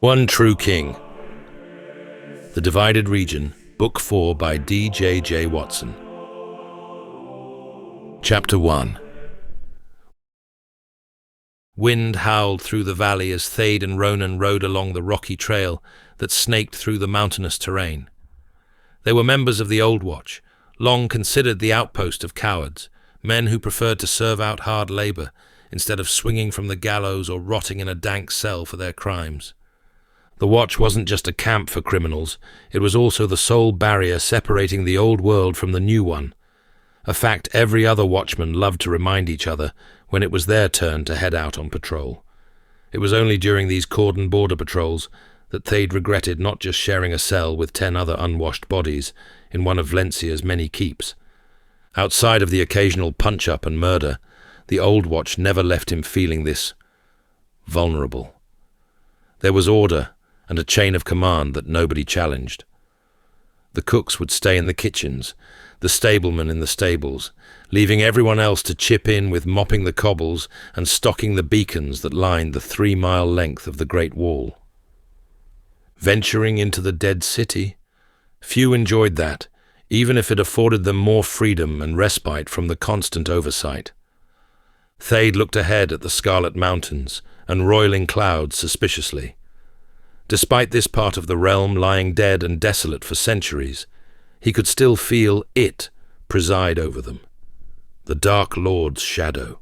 One True King. The Divided Region, Book 4 by D.J.J. Watson. Chapter 1. Wind howled through the valley as Thade and Ronan rode along the rocky trail that snaked through the mountainous terrain. They were members of the Old Watch, long considered the outpost of cowards, men who preferred to serve out hard labor instead of swinging from the gallows or rotting in a dank cell for their crimes. The Watch wasn't just a camp for criminals, it was also the sole barrier separating the old world from the new one, a fact every other watchman loved to remind each other when it was their turn to head out on patrol. It was only during these Kaudon border patrols that Thade regretted not just sharing a cell with 10 other unwashed bodies in one of Vlencia's many keeps. Outside of the occasional punch-up and murder, the Old Watch never left him feeling this vulnerable. There was order and a chain of command that nobody challenged. The cooks would stay in the kitchens, the stablemen in the stables, leaving everyone else to chip in with mopping the cobbles and stocking the beacons that lined the 3-mile length of the Great Wall. Venturing into the dead city? Few enjoyed that, even if it afforded them more freedom and respite from the constant oversight. Thade looked ahead at the Scarlet Mountains and roiling clouds suspiciously. Despite this part of the realm lying dead and desolate for centuries, he could still feel it preside over them. The Dark Lord's shadow.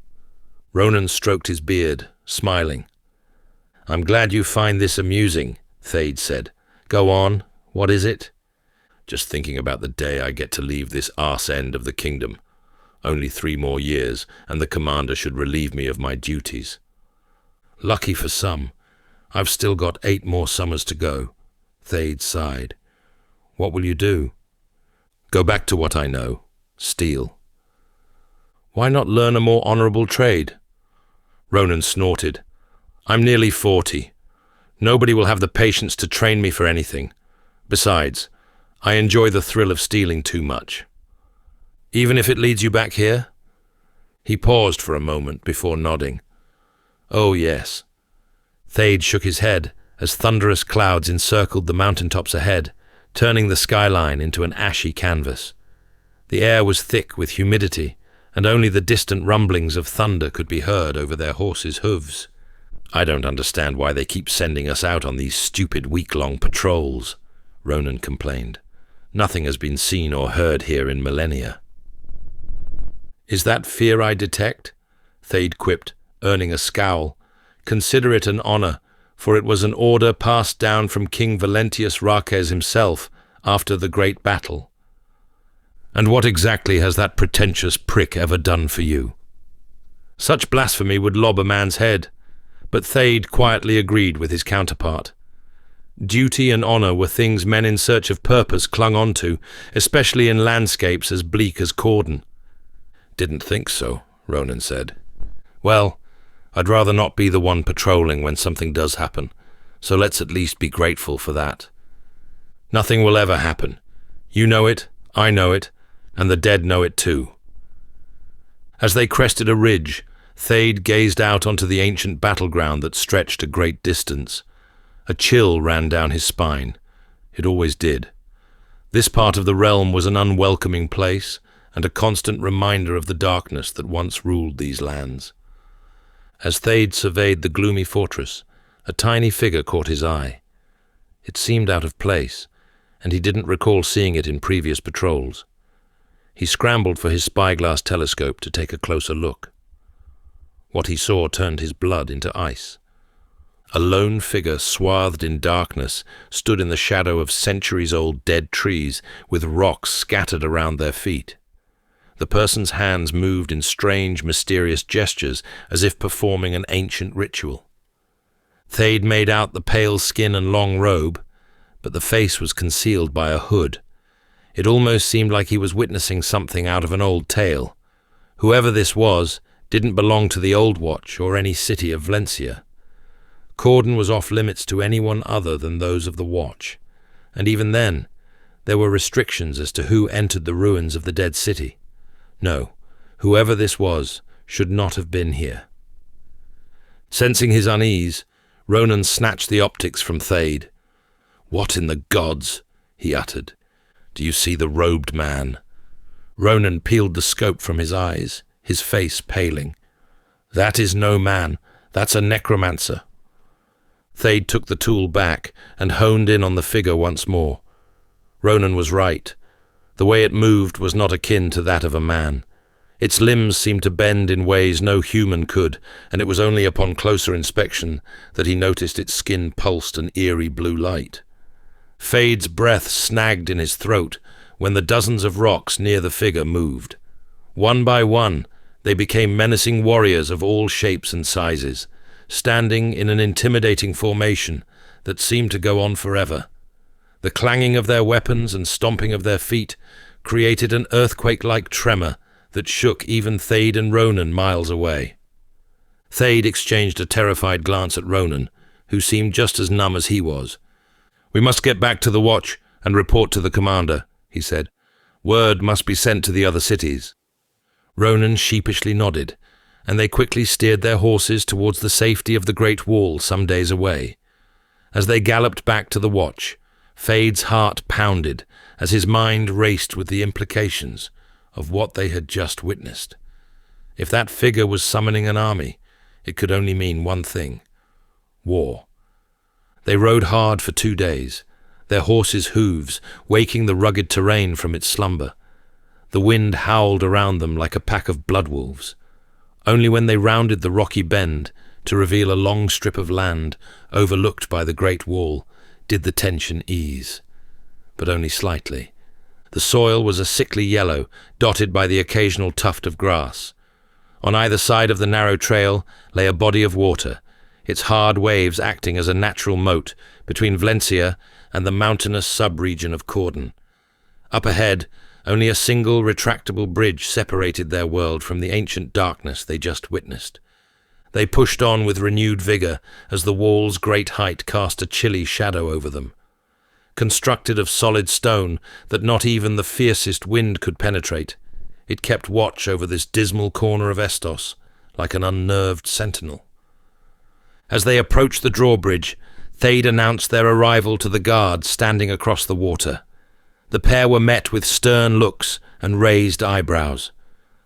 Ronan stroked his beard, smiling. "I'm glad you find this amusing," Thade said. "Go on, what is it?" "Just thinking about the day I get to leave this arse end of the kingdom. Only 3 more years, and the commander should relieve me of my duties." "Lucky for some. I've still got 8 more summers to go," Thade sighed. "What will you do?" "Go back to what I know. Steal." "Why not learn a more honorable trade?" Ronan snorted. "I'm nearly 40. Nobody will have the patience to train me for anything. Besides, I enjoy the thrill of stealing too much." "Even if it leads you back here?" He paused for a moment before nodding. "Oh, yes." Thade shook his head as thunderous clouds encircled the mountaintops ahead, turning the skyline into an ashy canvas. The air was thick with humidity, and only the distant rumblings of thunder could be heard over their horses' hooves. "I don't understand why they keep sending us out on these stupid week-long patrols," Ronan complained. "Nothing has been seen or heard here in millennia." "Is that fear I detect?" Thade quipped, earning a scowl. "Consider it an honor, for it was an order passed down from King Valentius Raques himself after the great battle." "And what exactly has that pretentious prick ever done for you?" Such blasphemy would lob a man's head, but Thade quietly agreed with his counterpart. Duty and honor were things men in search of purpose clung on to, especially in landscapes as bleak as Kaudon. "Didn't think so," Ronan said. "Well, I'd rather not be the one patrolling when something does happen, so let's at least be grateful for that. Nothing will ever happen. You know it, I know it, and the dead know it too." As they crested a ridge, Thade gazed out onto the ancient battleground that stretched a great distance. A chill ran down his spine. It always did. This part of the realm was an unwelcoming place, and a constant reminder of the darkness that once ruled these lands. As Thade surveyed the gloomy fortress, a tiny figure caught his eye. It seemed out of place, and he didn't recall seeing it in previous patrols. He scrambled for his spyglass telescope to take a closer look. What he saw turned his blood into ice. A lone figure swathed in darkness stood in the shadow of centuries-old dead trees with rocks scattered around their feet. The person's hands moved in strange, mysterious gestures as if performing an ancient ritual. Thade made out the pale skin and long robe, but the face was concealed by a hood. It almost seemed like he was witnessing something out of an old tale. Whoever this was didn't belong to the Old Watch or any city of Vlencia. Kaudon was off limits to anyone other than those of the Watch, and even then, there were restrictions as to who entered the ruins of the dead city. No, whoever this was should not have been here. Sensing his unease, Ronan snatched the optics from Thade. "What in the gods?" he uttered. "Do you see the robed man?" Ronan peeled the scope from his eyes, his face paling. "That is no man. That's a necromancer." Thade took the tool back and honed in on the figure once more. Ronan was right. The way it moved was not akin to that of a man. Its limbs seemed to bend in ways no human could, and it was only upon closer inspection that he noticed its skin pulsed an eerie blue light. Thade's breath snagged in his throat when the dozens of rocks near the figure moved. One by one, they became menacing warriors of all shapes and sizes, standing in an intimidating formation that seemed to go on forever. The clanging of their weapons and stomping of their feet created an earthquake-like tremor that shook even Thade and Ronan miles away. Thade exchanged a terrified glance at Ronan, who seemed just as numb as he was. "We must get back to the watch and report to the commander," he said. "Word must be sent to the other cities." Ronan sheepishly nodded, and they quickly steered their horses towards the safety of the Great Wall some days away. As they galloped back to the watch, Thade's heart pounded as his mind raced with the implications of what they had just witnessed. If that figure was summoning an army, it could only mean one thing: war. They rode hard for 2 days, their horses' hooves waking the rugged terrain from its slumber. The wind howled around them like a pack of bloodwolves. Only when they rounded the rocky bend to reveal a long strip of land overlooked by the Great Wall did the tension ease. But only slightly. The soil was a sickly yellow, dotted by the occasional tuft of grass. On either side of the narrow trail lay a body of water, its hard waves acting as a natural moat between Vlencia and the mountainous sub-region of Kaudon. Up ahead, only a single retractable bridge separated their world from the ancient darkness they just witnessed. They pushed on with renewed vigor as the wall's great height cast a chilly shadow over them. Constructed of solid stone that not even the fiercest wind could penetrate, it kept watch over this dismal corner of Estos like an unnerved sentinel. As they approached the drawbridge, Thade announced their arrival to the guards standing across the water. The pair were met with stern looks and raised eyebrows.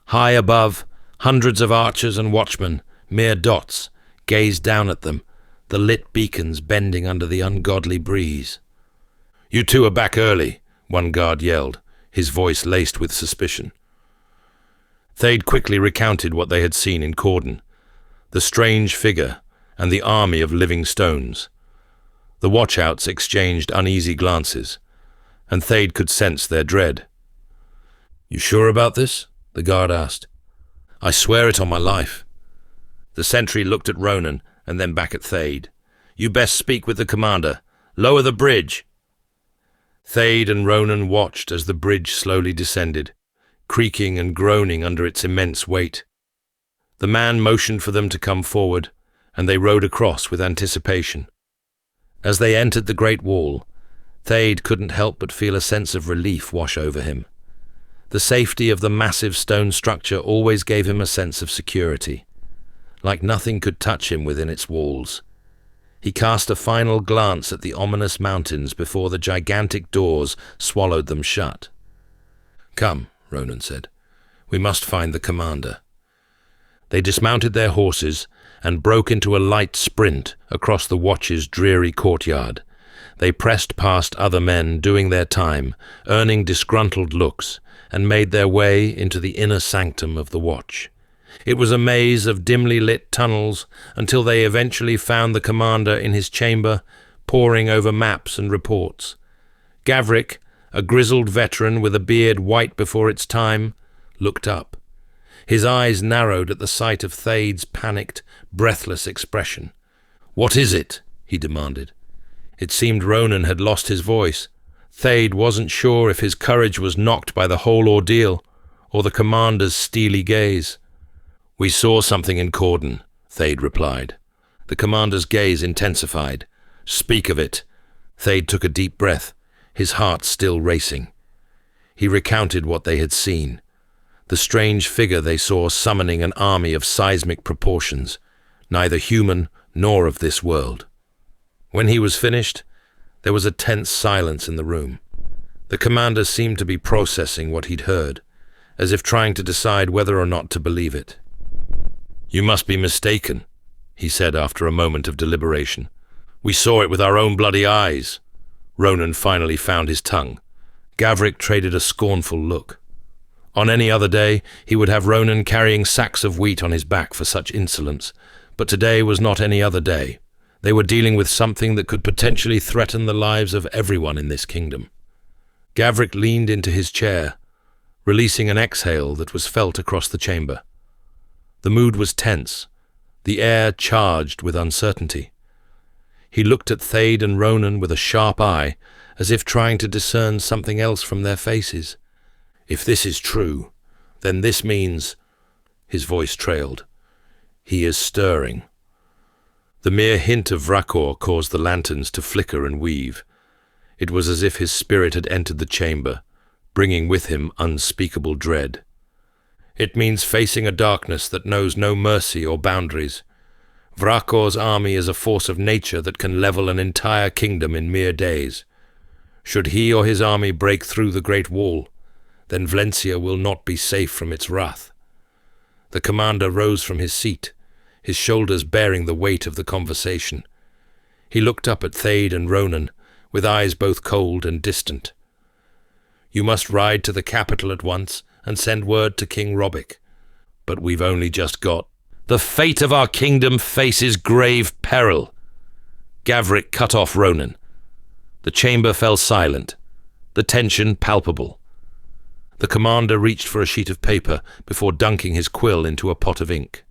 High above, hundreds of archers and watchmen, mere dots, gazed down at them, the lit beacons bending under the ungodly breeze. "You two are back early," one guard yelled, his voice laced with suspicion. Thade quickly recounted what they had seen in Kaudon, the strange figure and the army of living stones. The watchouts exchanged uneasy glances, and Thade could sense their dread. "You sure about this?" the guard asked. "I swear it on my life." The sentry looked at Ronan and then back at Thade. "You best speak with the commander. Lower the bridge." Thade and Ronan watched as the bridge slowly descended, creaking and groaning under its immense weight. The man motioned for them to come forward, and they rode across with anticipation. As they entered the Great Wall, Thade couldn't help but feel a sense of relief wash over him. The safety of the massive stone structure always gave him a sense of security, like nothing could touch him within its walls. He cast a final glance at the ominous mountains before the gigantic doors swallowed them shut. "Come," Ronan said. "We must find the commander." They dismounted their horses and broke into a light sprint across the watch's dreary courtyard. They pressed past other men doing their time, earning disgruntled looks, and made their way into the inner sanctum of the watch. It was a maze of dimly lit tunnels until they eventually found the commander in his chamber, poring over maps and reports. Gavric, a grizzled veteran with a beard white before its time, looked up. His eyes narrowed at the sight of Thade's panicked, breathless expression. "What is it?" he demanded. It seemed Ronan had lost his voice. Thade wasn't sure if his courage was knocked by the whole ordeal, or the commander's steely gaze. "We saw something in Kaudon," Thade replied. The commander's gaze intensified. "Speak of it." Thade took a deep breath, his heart still racing. He recounted what they had seen. The strange figure they saw summoning an army of seismic proportions, neither human nor of this world. When he was finished, there was a tense silence in the room. The commander seemed to be processing what he'd heard, as if trying to decide whether or not to believe it. "You must be mistaken," he said after a moment of deliberation. "We saw it with our own bloody eyes." Ronan finally found his tongue. Gavrik traded a scornful look. On any other day, he would have Ronan carrying sacks of wheat on his back for such insolence, but today was not any other day. They were dealing with something that could potentially threaten the lives of everyone in this kingdom. Gavrik leaned into his chair, releasing an exhale that was felt across the chamber. The mood was tense, the air charged with uncertainty. He looked at Thade and Ronan with a sharp eye, as if trying to discern something else from their faces. "If this is true, then this means—" His voice trailed. "He is stirring." The mere hint of Vrakor caused the lanterns to flicker and weave. It was as if his spirit had entered the chamber, bringing with him unspeakable dread. "It means facing a darkness that knows no mercy or boundaries. Vrakor's army is a force of nature that can level an entire kingdom in mere days. Should he or his army break through the Great Wall, then Vlencia will not be safe from its wrath." The commander rose from his seat, his shoulders bearing the weight of the conversation. He looked up at Thade and Ronan, with eyes both cold and distant. "You must ride to the capital at once and send word to King Robic. But we've only just got—" "The fate of our kingdom faces grave peril." Gavrik cut off Ronan. The chamber fell silent, the tension palpable. The commander reached for a sheet of paper before dunking his quill into a pot of ink.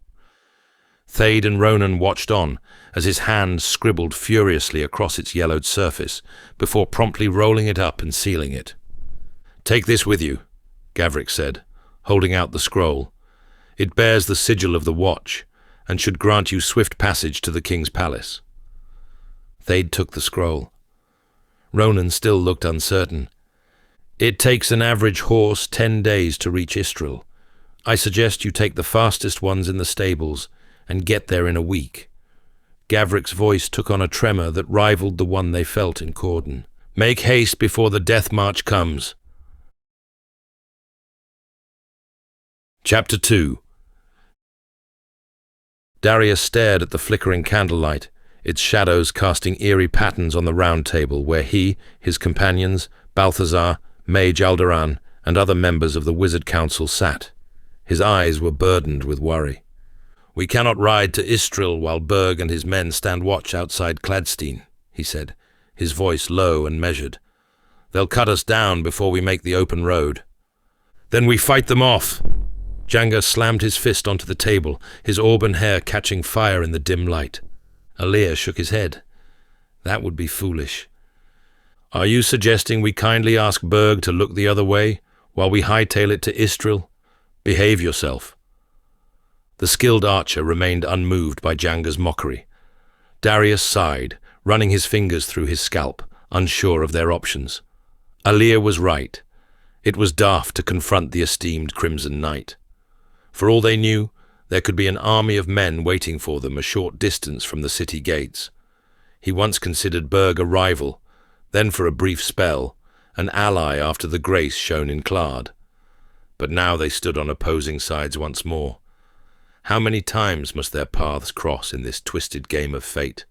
Thade and Ronan watched on as his hand scribbled furiously across its yellowed surface before promptly rolling it up and sealing it. "Take this with you," Gavrik said, holding out the scroll. "It bears the sigil of the Watch and should grant you swift passage to the king's palace." Thade took the scroll. Ronan still looked uncertain. "It takes an average horse 10 days to reach Istril. I suggest you take the fastest ones in the stables and get there in a week." Gavrik's voice took on a tremor that rivaled the one they felt in Kaudon. "Make haste before the death march comes." Chapter 2. Darius stared at the flickering candlelight, its shadows casting eerie patterns on the round table where he, his companions, Balthazar, Mage Alderan, and other members of the Wizard Council sat. His eyes were burdened with worry. "We cannot ride to Istril while Berg and his men stand watch outside Cladstein," he said, his voice low and measured. "They'll cut us down before we make the open road." "Then we fight them off!" Janga slammed his fist onto the table, his auburn hair catching fire in the dim light. Alir shook his head. "That would be foolish." "Are you suggesting we kindly ask Berg to look the other way, while we hightail it to Istril? Behave yourself." The skilled archer remained unmoved by Janga's mockery. Darius sighed, running his fingers through his scalp, unsure of their options. Alir was right. It was daft to confront the esteemed Crimson Knight. For all they knew, there could be an army of men waiting for them a short distance from the city gates. He once considered Berg a rival, then for a brief spell, an ally after the grace shown in Claude. But now they stood on opposing sides once more. How many times must their paths cross in this twisted game of fate?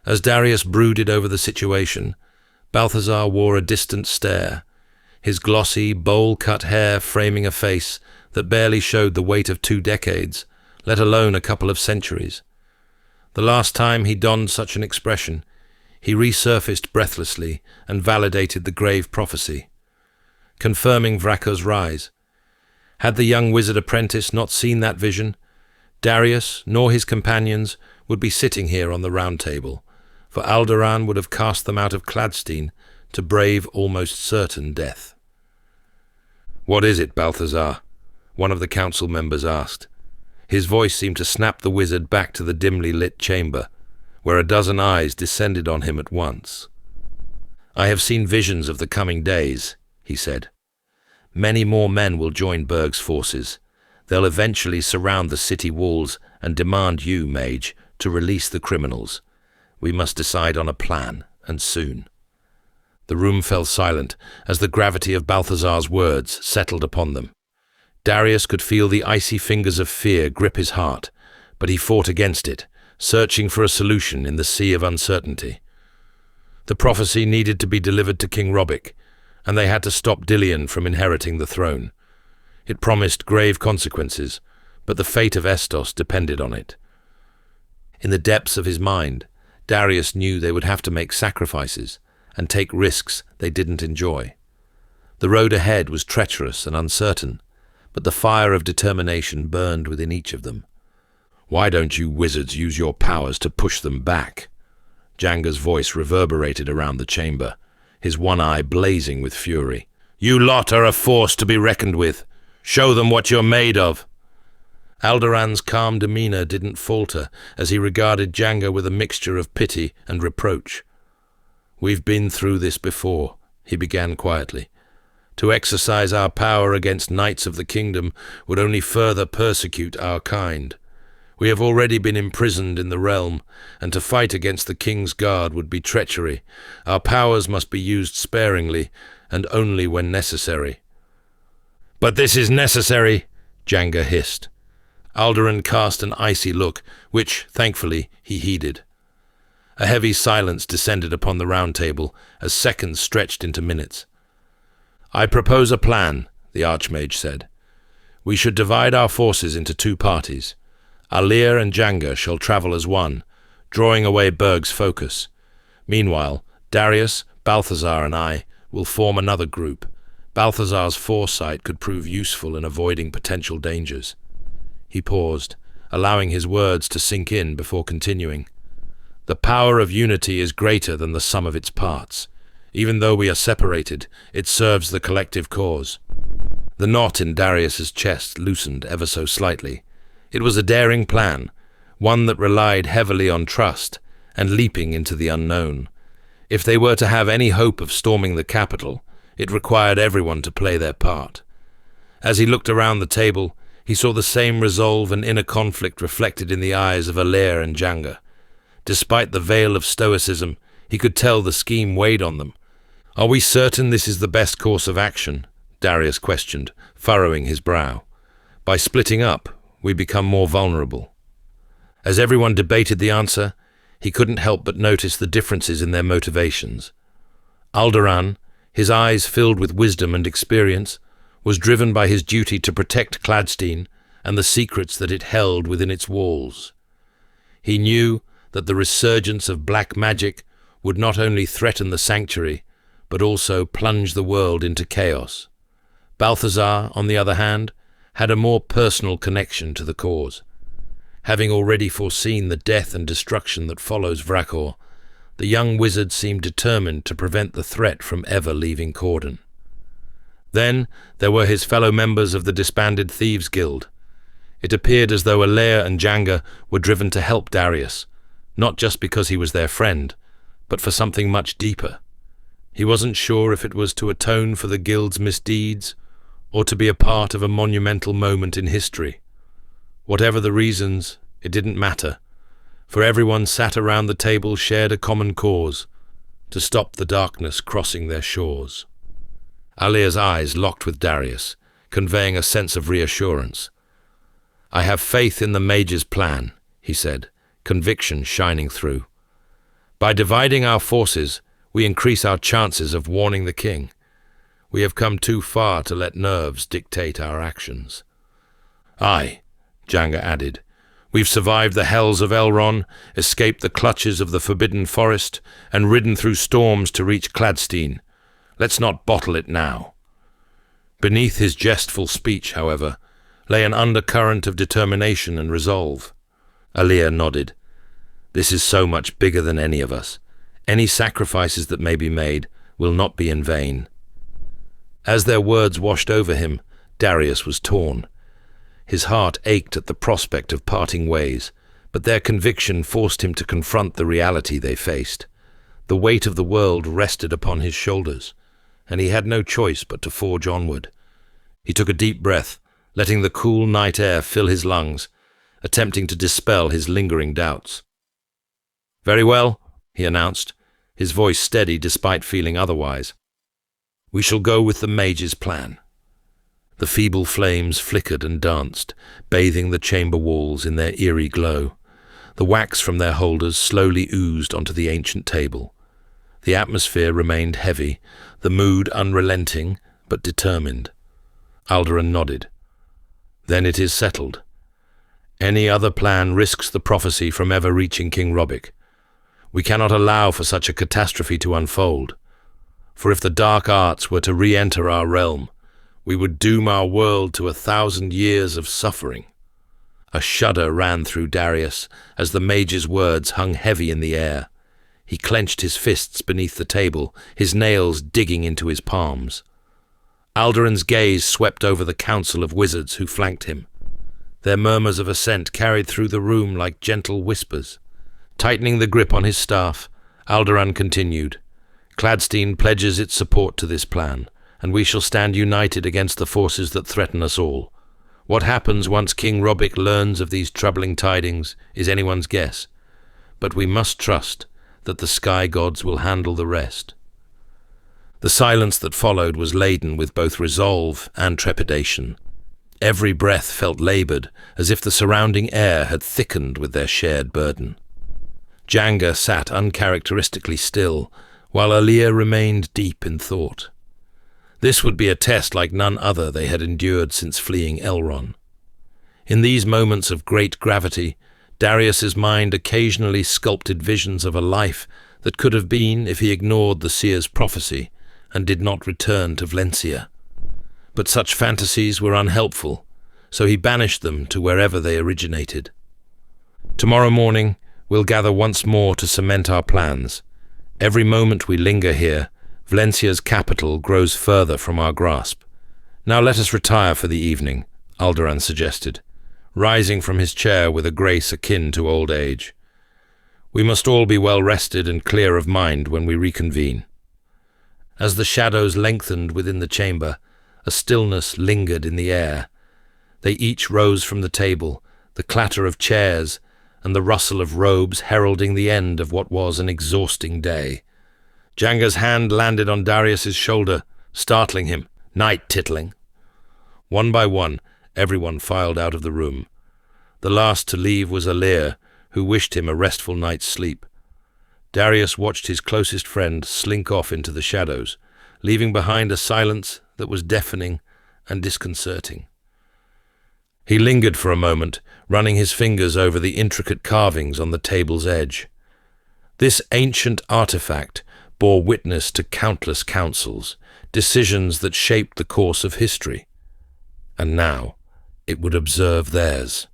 As Darius brooded over the situation, Balthazar wore a distant stare, his glossy, bowl-cut hair framing a face that barely showed the weight of 2 decades, let alone a couple of centuries. The last time he donned such an expression, he resurfaced breathlessly and validated the grave prophecy, confirming Vrakor's rise. Had the young wizard apprentice not seen that vision, Darius, nor his companions, would be sitting here on the round table, for Alderan would have cast them out of Cladstein to brave almost certain death. "What is it, Balthazar?" one of the council members asked. His voice seemed to snap the wizard back to the dimly lit chamber, where a dozen eyes descended on him at once. "I have seen visions of the coming days," he said. "Many more men will join Berg's forces. They'll eventually surround the city walls and demand you, mage, to release the criminals. We must decide on a plan, and soon." The room fell silent as the gravity of Balthazar's words settled upon them. Darius could feel the icy fingers of fear grip his heart, but he fought against it, searching for a solution in the sea of uncertainty. The prophecy needed to be delivered to King Robic, and they had to stop Dillian from inheriting the throne. It promised grave consequences, but the fate of Estos depended on it. In the depths of his mind, Darius knew they would have to make sacrifices and take risks they didn't enjoy. The road ahead was treacherous and uncertain, but the fire of determination burned within each of them. "Why don't you wizards use your powers to push them back?" Janga's voice reverberated around the chamber, his one eye blazing with fury. "You lot are a force to be reckoned with. Show them what you're made of." Alderan's calm demeanor didn't falter as he regarded Janga with a mixture of pity and reproach. "We've been through this before," he began quietly. "To exercise our power against knights of the kingdom would only further persecute our kind. We have already been imprisoned in the realm, and to fight against the king's guard would be treachery. Our powers must be used sparingly, and only when necessary." "But this is necessary," Janga hissed. Alderan cast an icy look, which, thankfully, he heeded. A heavy silence descended upon the round table as seconds stretched into minutes. "I propose a plan," the Archmage said. "We should divide our forces into two parties. Alir and Janga shall travel as one, drawing away Berg's focus. Meanwhile, Darius, Balthazar and I will form another group. Balthazar's foresight could prove useful in avoiding potential dangers." He paused, allowing his words to sink in before continuing. "The power of unity is greater than the sum of its parts. Even though we are separated, it serves the collective cause." The knot in Darius's chest loosened ever so slightly. It was a daring plan, one that relied heavily on trust and leaping into the unknown. If they were to have any hope of storming the capital, it required everyone to play their part. As he looked around the table, he saw the same resolve and inner conflict reflected in the eyes of Alir and Janga. Despite the veil of stoicism, he could tell the scheme weighed on them. "Are we certain this is the best course of action?" Darius questioned, furrowing his brow. "By splitting up, we become more vulnerable." As everyone debated the answer, he couldn't help but notice the differences in their motivations. Alderan, his eyes filled with wisdom and experience, was driven by his duty to protect Cladstein and the secrets that it held within its walls. He knew that the resurgence of black magic would not only threaten the sanctuary, but also plunge the world into chaos. Balthazar, on the other hand, had a more personal connection to the cause. Having already foreseen the death and destruction that follows Vrachor, the young wizard seemed determined to prevent the threat from ever leaving Kaudon. Then there were his fellow members of the disbanded Thieves' Guild. It appeared as though Alir and Janga were driven to help Darius, not just because he was their friend, but for something much deeper. He wasn't sure if it was to atone for the guild's misdeeds, or to be a part of a monumental moment in history. Whatever the reasons, it didn't matter, for everyone sat around the table shared a common cause, to stop the darkness crossing their shores. Alir's eyes locked with Darius, conveying a sense of reassurance. "I have faith in the mage's plan," he said, conviction shining through. "By dividing our forces, we increase our chances of warning the king. We have come too far to let nerves dictate our actions." "Aye," Janga added. "We've survived the hells of Elrond, escaped the clutches of the Forbidden Forest, and ridden through storms to reach Cladstein. Let's not bottle it now." Beneath his jestful speech, however, lay an undercurrent of determination and resolve. Alir nodded. "This is so much bigger than any of us. Any sacrifices that may be made will not be in vain." As their words washed over him, Darius was torn. His heart ached at the prospect of parting ways, but their conviction forced him to confront the reality they faced. The weight of the world rested upon his shoulders, and he had no choice but to forge onward. He took a deep breath, letting the cool night air fill his lungs, attempting to dispel his lingering doubts. "Very well, he announced, his voice steady despite feeling otherwise. "We shall go with the mage's plan." The feeble flames flickered and danced, bathing the chamber walls in their eerie glow. The wax from their holders slowly oozed onto the ancient table. The atmosphere remained heavy, the mood unrelenting but determined. Alderaan nodded. "Then it is settled. Any other plan risks the prophecy from ever reaching King Robic. We cannot allow for such a catastrophe to unfold. For if the dark arts were to re-enter our realm, we would doom our world to 1,000 years of suffering." A shudder ran through Darius as the mage's words hung heavy in the air. He clenched his fists beneath the table, his nails digging into his palms. Alderaan's gaze swept over the council of wizards who flanked him. Their murmurs of assent carried through the room like gentle whispers. Tightening the grip on his staff, Alderaan continued, "Cladstein pledges its support to this plan, and we shall stand united against the forces that threaten us all. What happens once King Robic learns of these troubling tidings is anyone's guess, but we must trust that the sky gods will handle the rest." The silence that followed was laden with both resolve and trepidation. Every breath felt laboured, as if the surrounding air had thickened with their shared burden. Janga sat uncharacteristically still, while Aaliyah remained deep in thought. This would be a test like none other they had endured since fleeing Elrond. In these moments of great gravity, Darius's mind occasionally sculpted visions of a life that could have been if he ignored the seer's prophecy and did not return to Vlencia. But such fantasies were unhelpful, so he banished them to wherever they originated. "Tomorrow morning, we'll gather once more to cement our plans. Every moment we linger here, Vlencia's capital grows further from our grasp. Now let us retire for the evening," Alderaan suggested, rising from his chair with a grace akin to old age. "We must all be well rested and clear of mind when we reconvene." As the shadows lengthened within the chamber, a stillness lingered in the air. They each rose from the table, the clatter of chairs and the rustle of robes heralding the end of what was an exhausting day. Janga's hand landed on Darius's shoulder, startling him. "Night, titling." One by one, everyone filed out of the room. The last to leave was Aaliyah, who wished him a restful night's sleep. Darius watched his closest friend slink off into the shadows, leaving behind a silence that was deafening and disconcerting. He lingered for a moment, running his fingers over the intricate carvings on the table's edge. This ancient artifact bore witness to countless councils, decisions that shaped the course of history. And now it would observe theirs.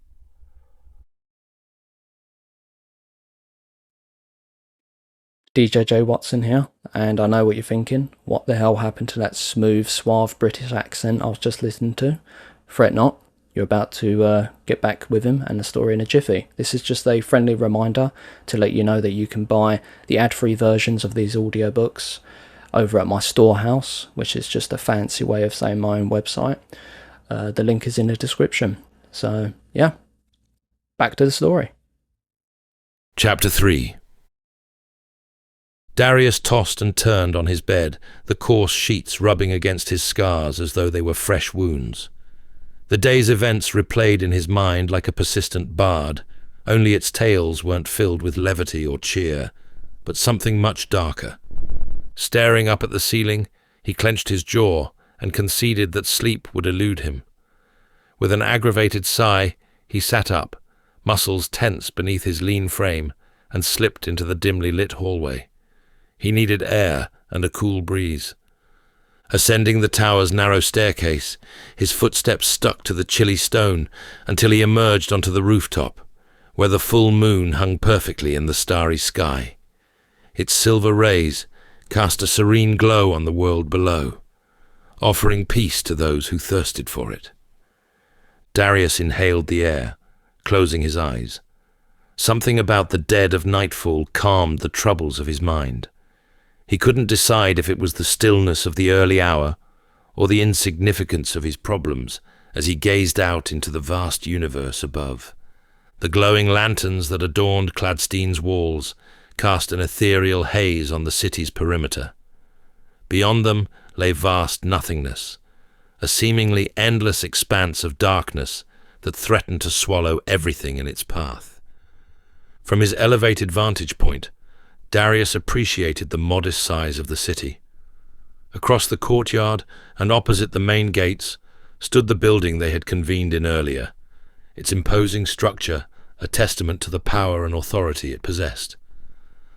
D.J.J. Watson here, and I know what you're thinking. What the hell happened to that smooth, suave British accent I was just listening to? Fret not, you're about to get back with him and the story in a jiffy. This is just a friendly reminder to let you know that you can buy the ad-free versions of these audiobooks over at my storehouse, which is just a fancy way of saying my own website. The link is in the description. So, yeah, back to the story. Chapter 3. Darius tossed and turned on his bed, the coarse sheets rubbing against his scars as though they were fresh wounds. The day's events replayed in his mind like a persistent bard, only its tales weren't filled with levity or cheer, but something much darker. Staring up at the ceiling, he clenched his jaw and conceded that sleep would elude him. With an aggravated sigh, he sat up, muscles tense beneath his lean frame, and slipped into the dimly lit hallway. He needed air and a cool breeze. Ascending the tower's narrow staircase, his footsteps stuck to the chilly stone until he emerged onto the rooftop, where the full moon hung perfectly in the starry sky. Its silver rays cast a serene glow on the world below, offering peace to those who thirsted for it. Darius inhaled the air, closing his eyes. Something about the dead of nightfall calmed the troubles of his mind. He couldn't decide if it was the stillness of the early hour or the insignificance of his problems as he gazed out into the vast universe above. The glowing lanterns that adorned Cladstein's walls cast an ethereal haze on the city's perimeter. Beyond them lay vast nothingness, a seemingly endless expanse of darkness that threatened to swallow everything in its path. From his elevated vantage point, Darius appreciated the modest size of the city. Across the courtyard and opposite the main gates stood the building they had convened in earlier, its imposing structure a testament to the power and authority it possessed.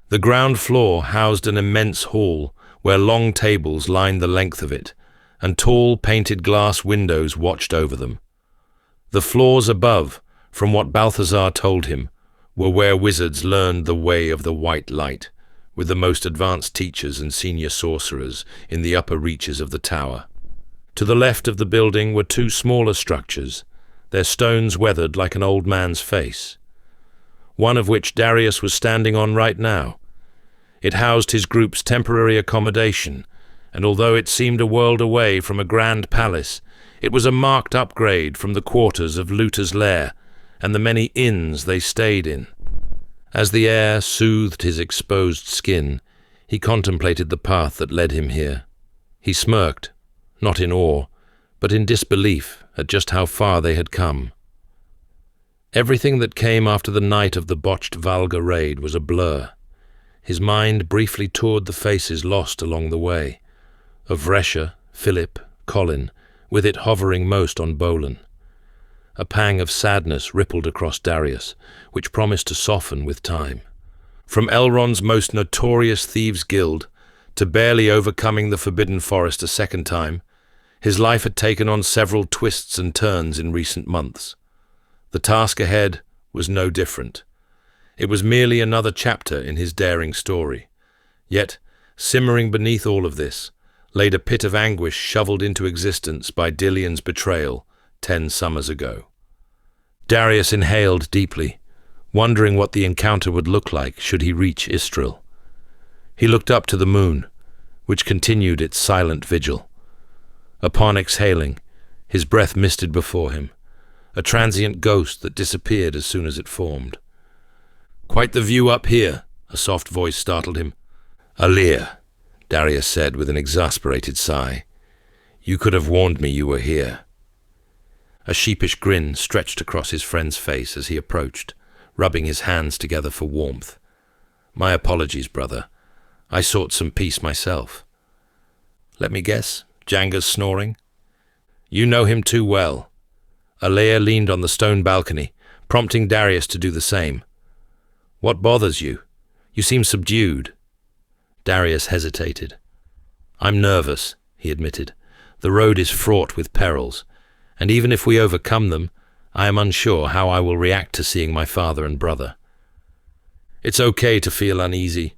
The ground floor housed an immense hall where long tables lined the length of it, and tall painted glass windows watched over them. The floors above, from what Balthazar told him, were where wizards learned the way of the white light, with the most advanced teachers and senior sorcerers in the upper reaches of the tower. To the left of the building were two smaller structures, their stones weathered like an old man's face, one of which Darius was standing on right now. It housed his group's temporary accommodation, and although it seemed a world away from a grand palace, it was a marked upgrade from the quarters of Luther's lair and the many inns they stayed in. As the air soothed his exposed skin, he contemplated the path that led him here. He smirked, not in awe, but in disbelief at just how far they had come. Everything that came after the night of the botched Valga raid was a blur. His mind briefly toured the faces lost along the way, of Vlencia, Philip, Colin, with it hovering most on Bolin. A pang of sadness rippled across Darius, which promised to soften with time. From Elrond's most notorious thieves' guild to barely overcoming the Forbidden Forest a second time, his life had taken on several twists and turns in recent months. The task ahead was no different. It was merely another chapter in his daring story. Yet, simmering beneath all of this, laid a pit of anguish shoveled into existence by Dillian's betrayal 10 summers ago. Darius inhaled deeply, wondering what the encounter would look like should he reach Istril. He looked up to the moon, which continued its silent vigil. Upon exhaling, his breath misted before him, a transient ghost that disappeared as soon as it formed. "Quite the view up here," a soft voice startled him. "Alir," Darius said with an exasperated sigh. "You could have warned me you were here." A sheepish grin stretched across his friend's face as he approached, rubbing his hands together for warmth. "My apologies, brother. I sought some peace myself." "Let me guess, Janga's snoring?" "You know him too well." Alir leaned on the stone balcony, prompting Darius to do the same. "What bothers you? You seem subdued." Darius hesitated. "I'm nervous," he admitted. "The road is fraught with perils, and even if we overcome them, I am unsure how I will react to seeing my father and brother." "It's okay to feel uneasy.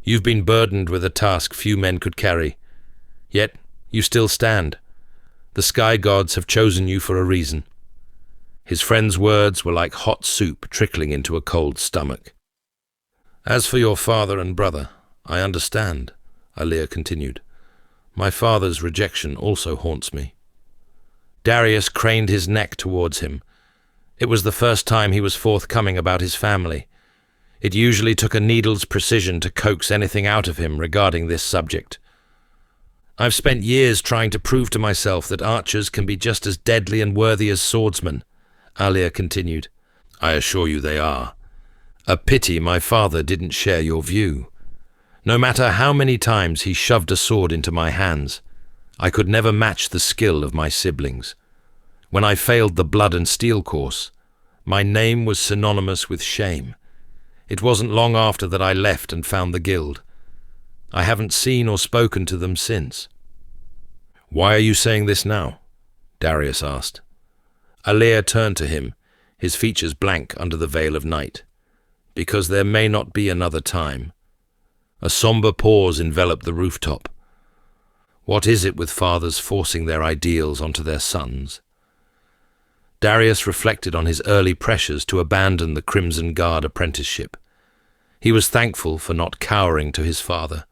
You've been burdened with a task few men could carry. Yet, you still stand. The sky gods have chosen you for a reason." His friend's words were like hot soup trickling into a cold stomach. "As for your father and brother, I understand," Alir continued. "My father's rejection also haunts me." Darius craned his neck towards him. It was the first time he was forthcoming about his family. It usually took a needle's precision to coax anything out of him regarding this subject. "I've spent years trying to prove to myself that archers can be just as deadly and worthy as swordsmen," Alir continued. "I assure you they are. A pity my father didn't share your view. No matter how many times he shoved a sword into my hands, I could never match the skill of my siblings. When I failed the blood and steel course, my name was synonymous with shame. It wasn't long after that I left and found the guild. I haven't seen or spoken to them since." "Why are you saying this now?" Darius asked. Alir turned to him, his features blank under the veil of night. "Because there may not be another time." A somber pause enveloped the rooftop. What is it with fathers forcing their ideals onto their sons? Darius reflected on his early pressures to abandon the Crimson Guard apprenticeship. He was thankful for not cowering to his father,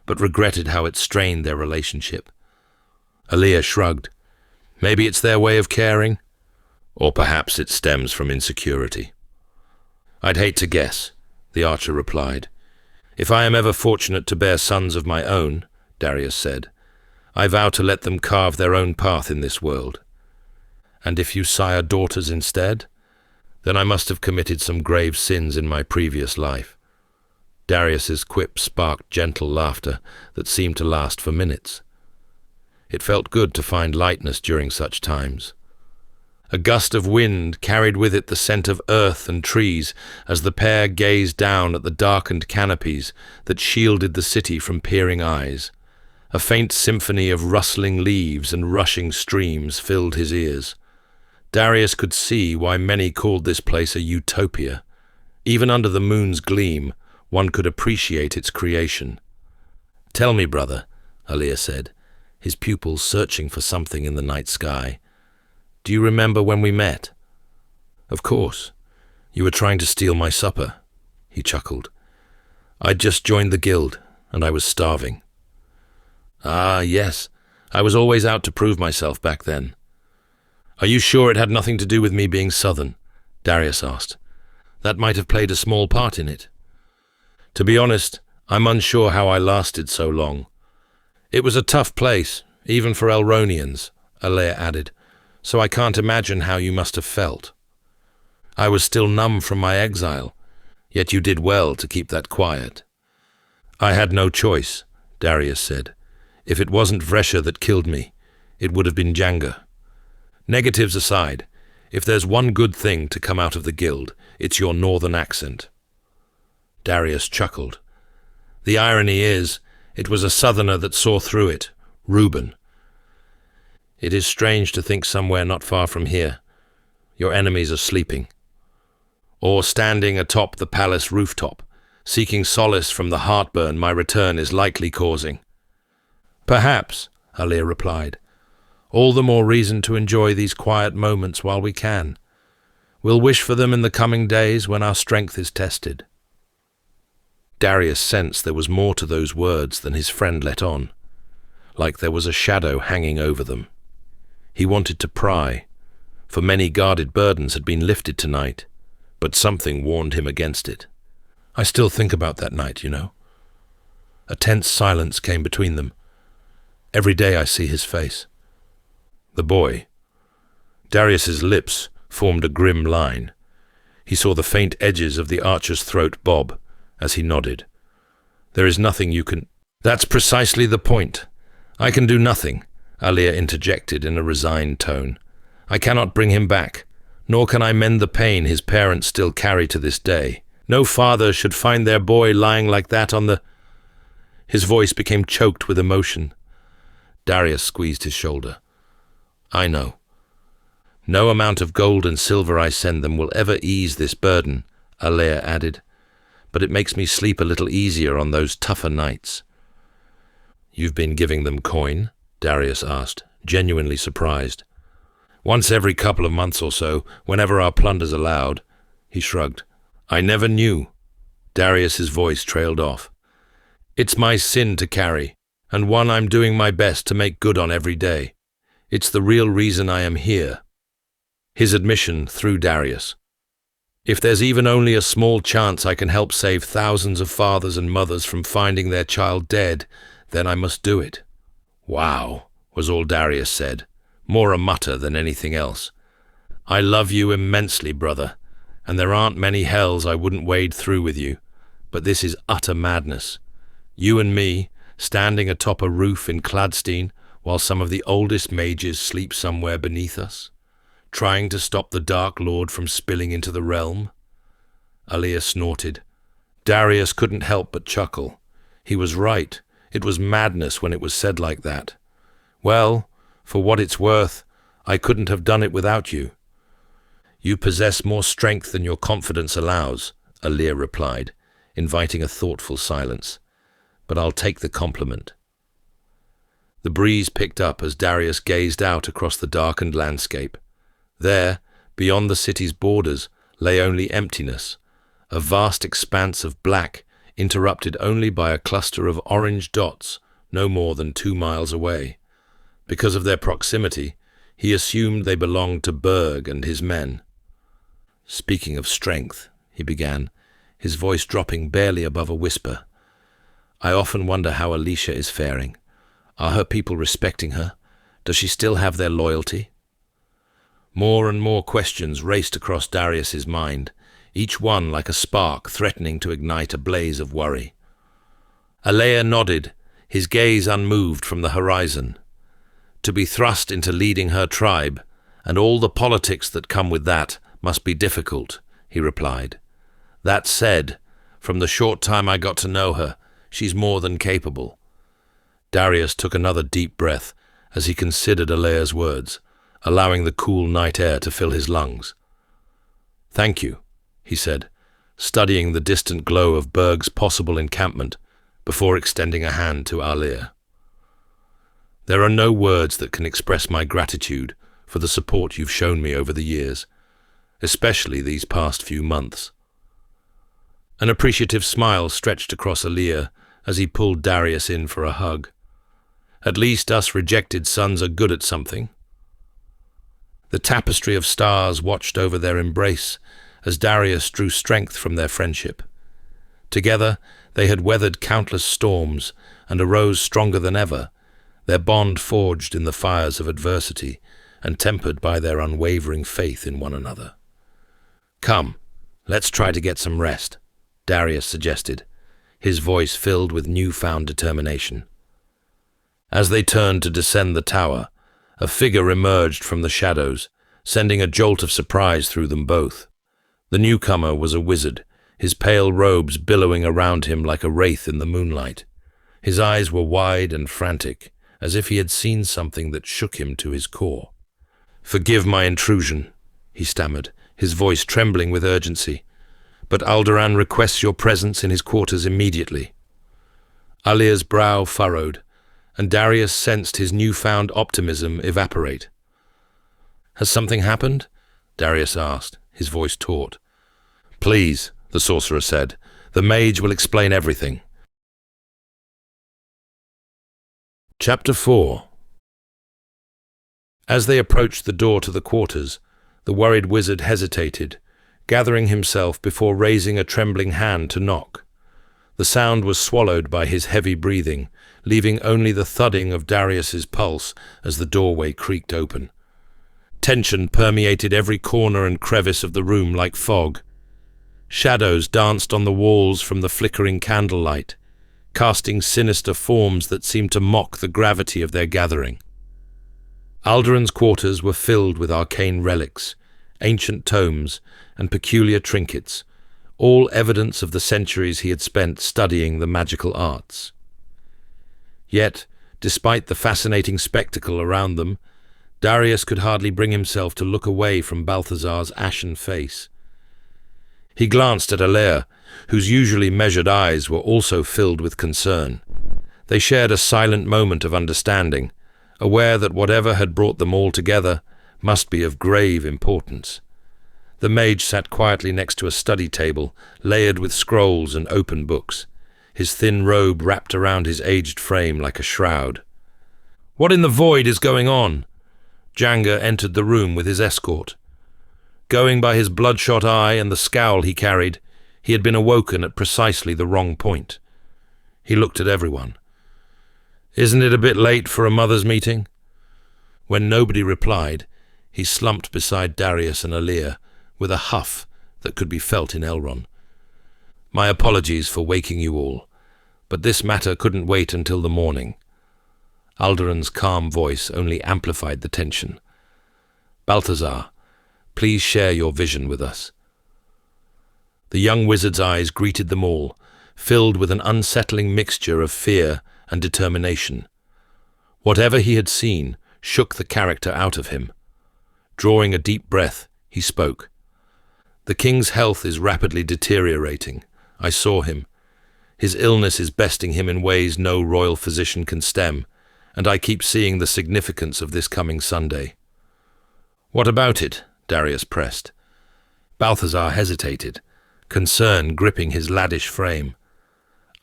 but regretted how it strained their relationship. Alir shrugged. "Maybe it's their way of caring, or perhaps it stems from insecurity." "I'd hate to guess," the archer replied. If I am ever fortunate to bear sons of my own, Darius said, I vow to let them carve their own path in this world. And if you sire daughters instead, then I must have committed some grave sins in my previous life. Darius's quip sparked gentle laughter that seemed to last for minutes. It felt good to find lightness during such times. A gust of wind carried with it the scent of earth and trees as the pair gazed down at the darkened canopies that shielded the city from peering eyes. A faint symphony of rustling leaves and rushing streams filled his ears. Darius could see why many called this place a utopia. Even under the moon's gleam, one could appreciate its creation. "Tell me, brother," Aaliyah said, his pupils searching for something in the night sky. "Do you remember when we met?" "Of course. You were trying to steal my supper," he chuckled. "I'd just joined the guild, and I was starving." "Ah, yes. I was always out to prove myself back then." "Are you sure it had nothing to do with me being Southern?" Darius asked. "That might have played a small part in it." "To be honest, I'm unsure how I lasted so long. It was a tough place, even for Elronians," Aaliyah added, "so I can't imagine how you must have felt." "I was still numb from my exile, yet you did well to keep that quiet." "I had no choice," Darius said. "If it wasn't Vlencia that killed me, it would have been Janga. Negatives aside, if there's one good thing to come out of the guild, it's your northern accent." Darius chuckled. "The irony is, it was a southerner that saw through it, Reuben. It is strange to think somewhere not far from here, your enemies are sleeping. Or standing atop the palace rooftop, seeking solace from the heartburn my return is likely causing." "Perhaps," Aaliyah replied. "All the more reason to enjoy these quiet moments while we can. We'll wish for them in the coming days when our strength is tested." Darius sensed there was more to those words than his friend let on, like there was a shadow hanging over them. He wanted to pry, for many guarded burdens had been lifted tonight, but something warned him against it. "I still think about that night, you know." A tense silence came between them. "Every day I see his face." The boy. Darius's lips formed a grim line. He saw the faint edges of the archer's throat bob as he nodded. "There is nothing you can—" "That's precisely the point. I can do nothing," Aaliyah interjected in a resigned tone. "I cannot bring him back, nor can I mend the pain his parents still carry to this day. No father should find their boy lying like that on the—" His voice became choked with emotion. Darius squeezed his shoulder. "I know. No amount of gold and silver I send them will ever ease this burden," Aaliyah added, "but it makes me sleep a little easier on those tougher nights." "You've been giving them coin?" Darius asked, genuinely surprised. "Once every couple of months or so, whenever our plunder's allowed." He shrugged. "I never knew." Darius's voice trailed off. "It's my sin to carry, and one I'm doing my best to make good on every day. It's the real reason I am here." His admission threw Darius. "If there's even only a small chance I can help save thousands of fathers and mothers from finding their child dead, then I must do it." "Wow," was all Darius said, more a mutter than anything else. "I love you immensely, brother, and there aren't many hells I wouldn't wade through with you, but this is utter madness. You and me, standing atop a roof in Cladstein, while some of the oldest mages sleep somewhere beneath us, trying to stop the Dark Lord from spilling into the realm." Aaliyah snorted. Darius couldn't help but chuckle. He was right. It was madness when it was said like that. "Well, for what it's worth, I couldn't have done it without you." "You possess more strength than your confidence allows," Aaliyah replied, inviting a thoughtful silence. "But I'll take the compliment." The breeze picked up as Darius gazed out across the darkened landscape. There, beyond the city's borders, lay only emptiness, a vast expanse of black, interrupted only by a cluster of orange dots no more than 2 miles away. Because of their proximity, he assumed they belonged to Berg and his men. "Speaking of strength," he began, his voice dropping barely above a whisper, I often wonder how Alicia is faring. Are her people respecting her? Does she still have their loyalty? More and more questions raced across Darius's mind, each one like a spark threatening to ignite a blaze of worry. Alea nodded, his gaze unmoved from the horizon. To be thrust into leading her tribe, and all the politics that come with that, must be difficult, he replied. That said, from the short time I got to know her, she's more than capable. Darius took another deep breath as he considered Alea's words, allowing the cool night air to fill his lungs. Thank you, he said, studying the distant glow of Berg's possible encampment before extending a hand to Alea. There are no words that can express my gratitude for the support you've shown me over the years, especially these past few months. An appreciative smile stretched across Alea as he pulled Darius in for a hug. At least us rejected sons are good at something. The tapestry of stars watched over their embrace as Darius drew strength from their friendship. Together, they had weathered countless storms and arose stronger than ever, their bond forged in the fires of adversity and tempered by their unwavering faith in one another. Come, let's try to get some rest, Darius suggested, his voice filled with newfound determination. As they turned to descend the tower, a figure emerged from the shadows, sending a jolt of surprise through them both. The newcomer was a wizard, his pale robes billowing around him like a wraith in the moonlight. His eyes were wide and frantic, as if he had seen something that shook him to his core. Forgive my intrusion, he stammered, his voice trembling with urgency, but Alderaan requests your presence in his quarters immediately. Alea's brow furrowed, and Darius sensed his newfound optimism evaporate. Has something happened? Darius asked, his voice taut. Please, the sorcerer said. The mage will explain everything. Chapter 4. As they approached the door to the quarters, the worried wizard hesitated, gathering himself before raising a trembling hand to knock. The sound was swallowed by his heavy breathing, leaving only the thudding of Darius's pulse as the doorway creaked open. Tension permeated every corner and crevice of the room like fog. Shadows danced on the walls from the flickering candlelight, casting sinister forms that seemed to mock the gravity of their gathering. Alderaan's quarters were filled with arcane relics, ancient tomes, and peculiar trinkets, all evidence of the centuries he had spent studying the magical arts. Yet, despite the fascinating spectacle around them, Darius could hardly bring himself to look away from Balthazar's ashen face. He glanced at Alea, whose usually measured eyes were also filled with concern. They shared a silent moment of understanding, aware that whatever had brought them all together must be of grave importance. The mage sat quietly next to a study table, layered with scrolls and open books, his thin robe wrapped around his aged frame like a shroud. What in the void is going on? Janga entered the room with his escort. Going by his bloodshot eye and the scowl he carried, he had been awoken at precisely the wrong point. He looked at everyone. Isn't it a bit late for a mother's meeting? When nobody replied, he slumped beside Darius and Alea with a huff that could be felt in Elrond. My apologies for waking you all, but this matter couldn't wait until the morning. Alderaan's calm voice only amplified the tension. Balthazar, please share your vision with us. The young wizard's eyes greeted them all, filled with an unsettling mixture of fear and determination. Whatever he had seen shook the character out of him. Drawing a deep breath, he spoke. The king's health is rapidly deteriorating. I saw him. His illness is besting him in ways no royal physician can stem, and I keep seeing the significance of this coming Sunday. What about it? Darius pressed. Balthazar hesitated, concern gripping his laddish frame.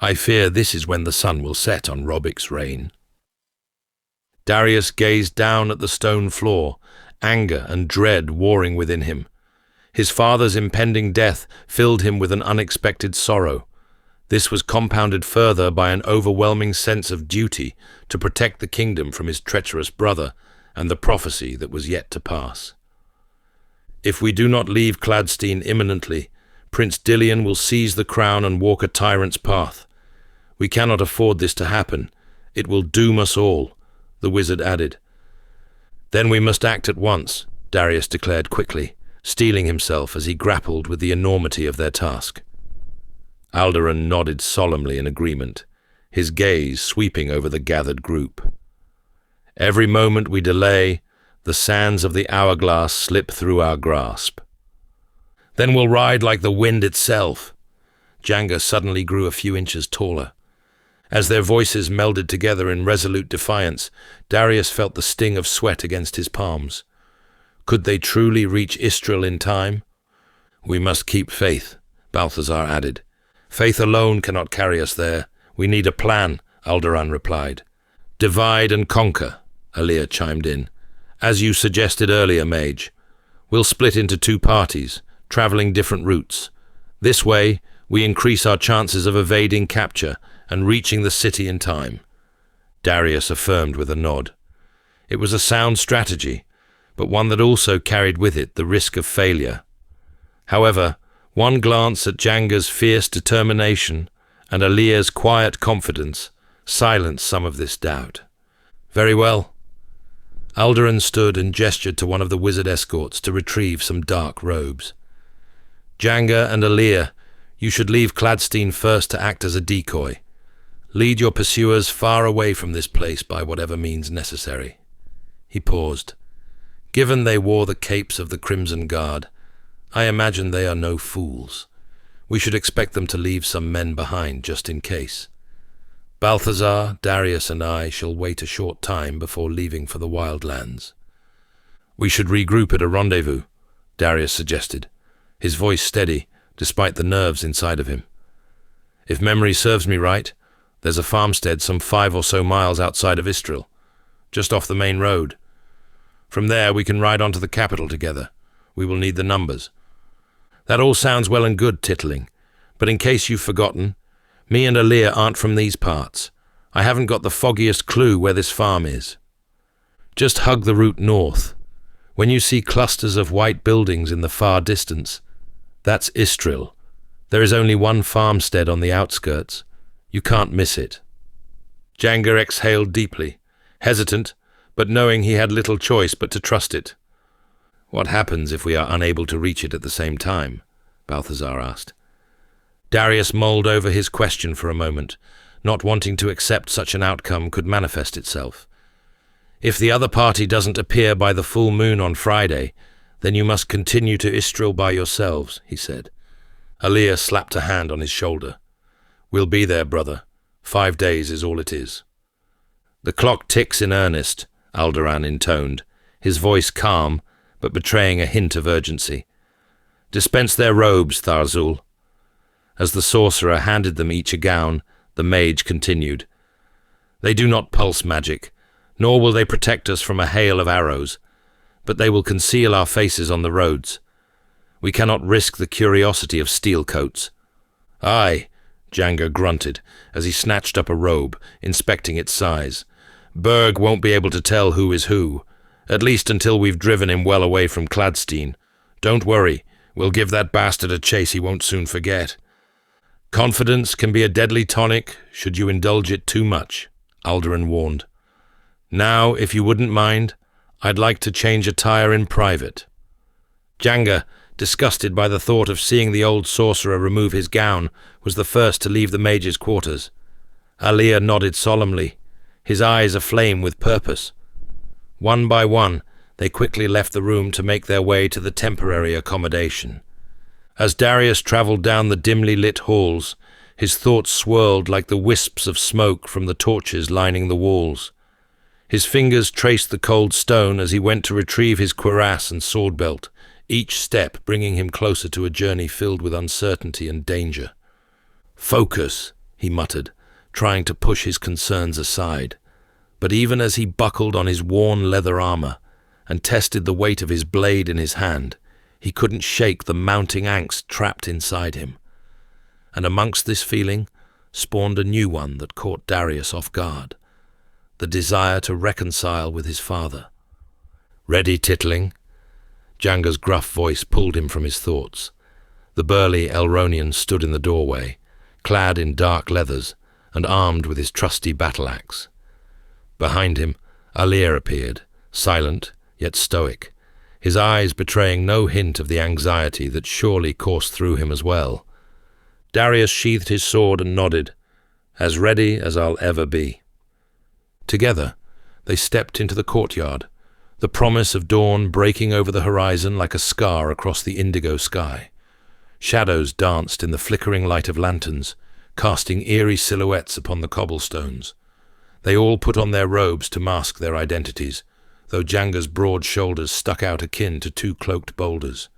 I fear this is when the sun will set on Robbic's reign. Darius gazed down at the stone floor, anger and dread warring within him. His father's impending death filled him with an unexpected sorrow. This was compounded further by an overwhelming sense of duty to protect the kingdom from his treacherous brother and the prophecy that was yet to pass. If we do not leave Cladstein imminently, Prince Dillian will seize the crown and walk a tyrant's path. We cannot afford this to happen. It will doom us all, the wizard added. Then we must act at once, Darius declared quickly, steeling himself as he grappled with the enormity of their task. Alderaan nodded solemnly in agreement, his gaze sweeping over the gathered group. Every moment we delay, the sands of the hourglass slip through our grasp. Then we'll ride like the wind itself. Janga suddenly grew a few inches taller. As their voices melded together in resolute defiance, Darius felt the sting of sweat against his palms. Could they truly reach Istril in time? We must keep faith, Balthazar added. Faith alone cannot carry us there. We need a plan, Alderaan replied. Divide and conquer, Alia chimed in. As you suggested earlier, Mage. We'll split into two parties, traveling different routes. This way, we increase our chances of evading capture and reaching the city in time. Darius affirmed with a nod. It was a sound strategy, but one that also carried with it the risk of failure. However, one glance at Janga's fierce determination and Alia's quiet confidence silenced some of this doubt. Very well. Alderaan stood and gestured to one of the wizard escorts to retrieve some dark robes. Janga and Alia, you should leave Cladstein first to act as a decoy. Lead your pursuers far away from this place by whatever means necessary. He paused. Given they wore the capes of the Crimson Guard, I imagine they are no fools. We should expect them to leave some men behind just in case. Balthazar, Darius and I shall wait a short time before leaving for the wildlands. We should regroup at a rendezvous, Darius suggested, his voice steady despite the nerves inside of him. If memory serves me right, there's a farmstead some 5 or so miles outside of Istril, just off the main road. From there we can ride on to the capital together. We will need the numbers. That all sounds well and good, Tittling, but in case you've forgotten, me and Alia aren't from these parts. I haven't got the foggiest clue where this farm is. Just hug the route north. When you see clusters of white buildings in the far distance, that's Istril. There is only one farmstead on the outskirts. You can't miss it. Janga exhaled deeply, hesitant, but knowing he had little choice but to trust it. What happens if we are unable to reach it at the same time? Balthazar asked. Darius mulled over his question for a moment, not wanting to accept such an outcome could manifest itself. If the other party doesn't appear by the full moon on Friday, then you must continue to Istril by yourselves, he said. Alia slapped a hand on his shoulder. We'll be there, brother. 5 days is all it is. The clock ticks in earnest, Alderaan intoned, his voice calm, but betraying a hint of urgency. Dispense their robes, Tharzul. As the sorcerer handed them each a gown, the mage continued. They do not pulse magic, nor will they protect us from a hail of arrows, but they will conceal our faces on the roads. We cannot risk the curiosity of steel coats. Aye, Janga grunted as he snatched up a robe, inspecting its size. Berg won't be able to tell who is who, at least until we've driven him well away from Cladstein. Don't worry, we'll give that bastard a chase he won't soon forget. Confidence can be a deadly tonic should you indulge it too much, Alderaan warned. Now, if you wouldn't mind, I'd like to change attire in private. Janga, disgusted by the thought of seeing the old sorcerer remove his gown, was the first to leave the mage's quarters. Alia nodded solemnly, his eyes aflame with purpose. One by one, they quickly left the room to make their way to the temporary accommodation. As Darius travelled down the dimly lit halls, his thoughts swirled like the wisps of smoke from the torches lining the walls. His fingers traced the cold stone as he went to retrieve his cuirass and sword belt, each step bringing him closer to a journey filled with uncertainty and danger. Focus, he muttered, trying to push his concerns aside. But even as he buckled on his worn leather armor and tested the weight of his blade in his hand, he couldn't shake the mounting angst trapped inside him. And amongst this feeling, spawned a new one that caught Darius off guard: the desire to reconcile with his father. "Ready, titling?" Janga's gruff voice pulled him from his thoughts. The burly Elronian stood in the doorway, clad in dark leathers and armed with his trusty battle-axe. Behind him, Alir appeared, silent yet stoic, his eyes betraying no hint of the anxiety that surely coursed through him as well. Darius sheathed his sword and nodded, "As ready as I'll ever be." Together, they stepped into the courtyard, the promise of dawn breaking over the horizon like a scar across the indigo sky. Shadows danced in the flickering light of lanterns, casting eerie silhouettes upon the cobblestones. They all put on their robes to mask their identities, though Janga's broad shoulders stuck out akin to two cloaked boulders.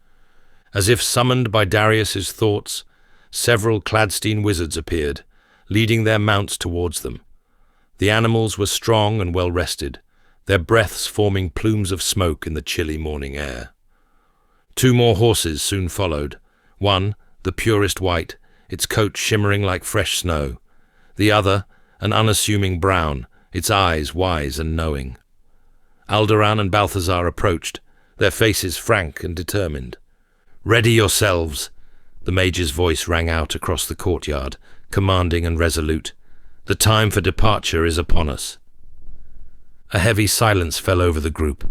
As if summoned by Darius's thoughts, several Cladstein wizards appeared, leading their mounts towards them. The animals were strong and well-rested, their breaths forming plumes of smoke in the chilly morning air. Two more horses soon followed, one, the purest white, its coat shimmering like fresh snow; the other, an unassuming brown, its eyes wise and knowing. Alderan and Balthazar approached, their faces frank and determined. "Ready yourselves!" The mage's voice rang out across the courtyard, commanding and resolute. "The time for departure is upon us." A heavy silence fell over the group,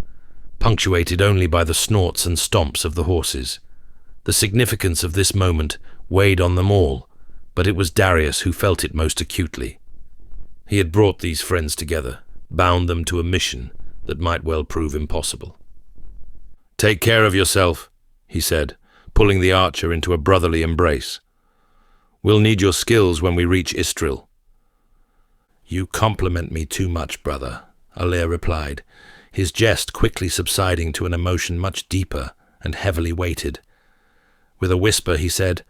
punctuated only by the snorts and stomps of the horses. The significance of this moment weighed on them all, but it was Darius who felt it most acutely. He had brought these friends together, bound them to a mission that might well prove impossible. "Take care of yourself," he said, pulling the archer into a brotherly embrace. "We'll need your skills when we reach Istril." "You compliment me too much, brother," Alir replied, his jest quickly subsiding to an emotion much deeper and heavily weighted. With a whisper he said,